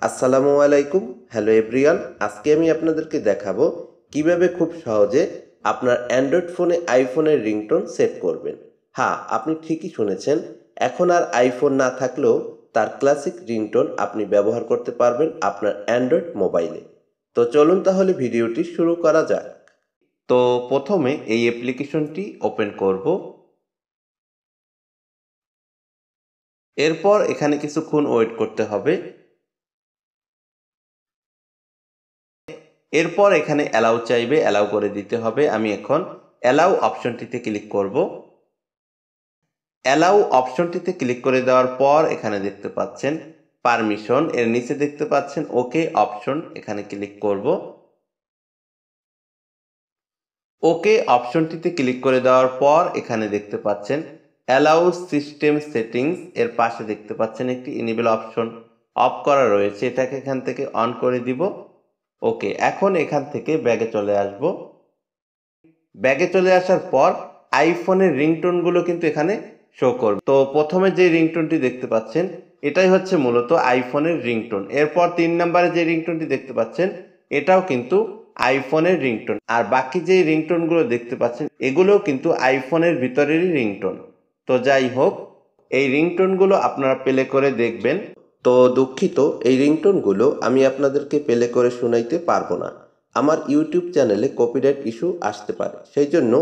আসসালামু আলাইকুম। Hello everyone, আজকে আমি আপনাদেরকে দেখাবো কিভাবে খুব সহজে আপনার অ্যান্ড্রয়েড ফোনে আইফোনের রিংটোন সেট করবেন। হ্যাঁ, আপনি ঠিকই শুনেছেন। এখন আর আইফোন না থাকলেও তার ক্লাসিক রিংটোন আপনি ব্যবহার করতে পারবেন আপনার অ্যান্ড্রয়েড মোবাইলে। তো চলুন তাহলে ভিডিওটি শুরু করা যাক। তো প্রথমে এই অ্যাপ্লিকেশনটি ওপেন করব। এরপর এখানে কিছুক্ষণ ওয়েট করতে হবে। এরপর এখানে অ্যালাউ চাইবে, অ্যালাউ করে দিতে হবে। আমি এখন অ্যালাউ অপশনটিতে ক্লিক করব। অ্যালাউ অপশনটিতে ক্লিক করে দেওয়ার পর এখানে দেখতে পাচ্ছেন পারমিশন, এর নিচে দেখতে পাচ্ছেন ওকে অপশন, এখানে ক্লিক করব। ওকে অপশনটিতে ক্লিক করে দেওয়ার পর এখানে দেখতে পাচ্ছেন অ্যালাউ সিস্টেম সেটিংস, এর পাশে দেখতে পাচ্ছেন একটি ইনেবল অপশন অফ করা রয়েছে, এটাকে এখান থেকে অন করে দিব। ওকে, এখন এখান থেকে ব্যাগে চলে আসব। ব্যাগে চলে আসার পর আইফোনের রিংটোনগুলো কিন্তু এখানে শো করবে। তো প্রথমে যে রিংটোনটি দেখতে পাচ্ছেন এটাই হচ্ছে মূলত আইফোনের রিংটোন। এরপর 3 নম্বরে যে রিংটোনটি দেখতে পাচ্ছেন এটাও কিন্তু আইফোনের রিংটোন। আর বাকি যে রিংটোনগুলো দেখতে পাচ্ছেন এগুলোও কিন্তু আইফোনের ভিতরেরই রিংটোন। তো যাই হোক, এই রিংটোনগুলো আপনারা প্লে করে দেখবেন। তো দুঃখিত, এই রিংটোনগুলো আমি আপনাদেরকে প্লে করে শোনাইতে পারবো না। আমার ইউটিউব চ্যানেলে কপিরাইট ইস্যু আসতে পারে, সেই জন্য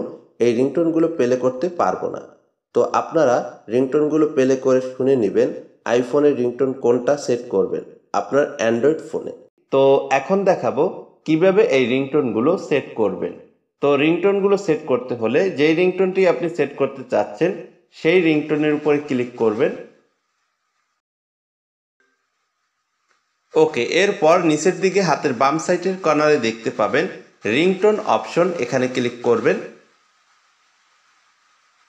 এই রিংটোনগুলো প্লে করতে পারবো না। তো আপনারা রিংটোনগুলো প্লে করে শুনে নেবেন আইফোনের রিংটোন কোনটা সেট করবেন আপনার অ্যান্ড্রয়েড ফোনে। তো এখন দেখাবো কিভাবে এই রিংটোনগুলো সেট করবেন। তো রিংটোনগুলো সেট করতে হলে যেই রিংটোনটি আপনি সেট করতে চাচ্ছেন সেই রিংটোনের উপরে ক্লিক করবেন। ওকে, এরপর নিচের দিকে হাতের বাম সাইডের কর্নারে দেখতে পাবেন রিংটোন অপশন, এখানে ক্লিক করবেন।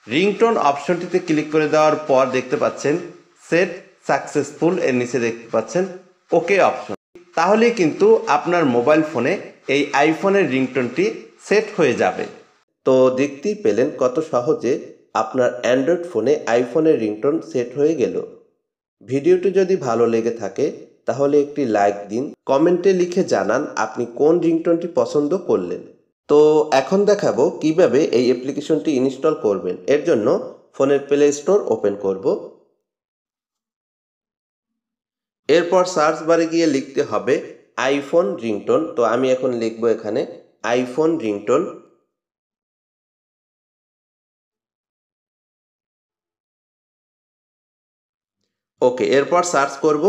রিংটোন অপশনটিতে ক্লিক করে দেওয়ার পর দেখতে পাচ্ছেন সেট সাকসেসফুল, এর নিচে দেখতে পাচ্ছেন ওকে অপশন। তাহলে কিন্তু আপনার মোবাইল ফোনে এই আইফোনের রিংটোনটি সেট হয়ে যাবে। তো দেখতেই পেলেন কত সহজে আপনার অ্যান্ড্রয়েড ফোনে আইফোনের রিংটোন সেট হয়ে গেল। ভিডিওটি যদি ভালো লেগে থাকে তাহলে একটি লাইক দিন, কমেন্টে লিখে জানান আপনি কোন রিংটোনটি পছন্দ করলেন। তো এখন দেখাবো কিভাবে এই অ্যাপ্লিকেশনটি ইনস্টল করবেন। এর জন্য ফোনের প্লে স্টোর ওপেন করব। এরপর সার্চ বারে গিয়ে লিখতে হবে আইফোন রিংটোন। তো আমি এখন লিখব এখানে আইফোন রিংটোন। ওকে, এরপর সার্চ করব।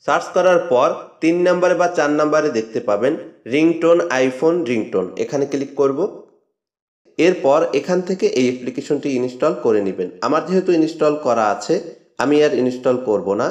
সার্চ করার পর 3 নম্বরে বা 4 নম্বরে দেখতে পাবেন রিংটোন আইফোন রিংটোন, এখানে ক্লিক করব। এরপর এখান থেকে এই অ্যাপ্লিকেশনটি ইনস্টল করে নেবেন। আমার যেহেতু ইনস্টল করা আছে আমি আর ইনস্টল করব না।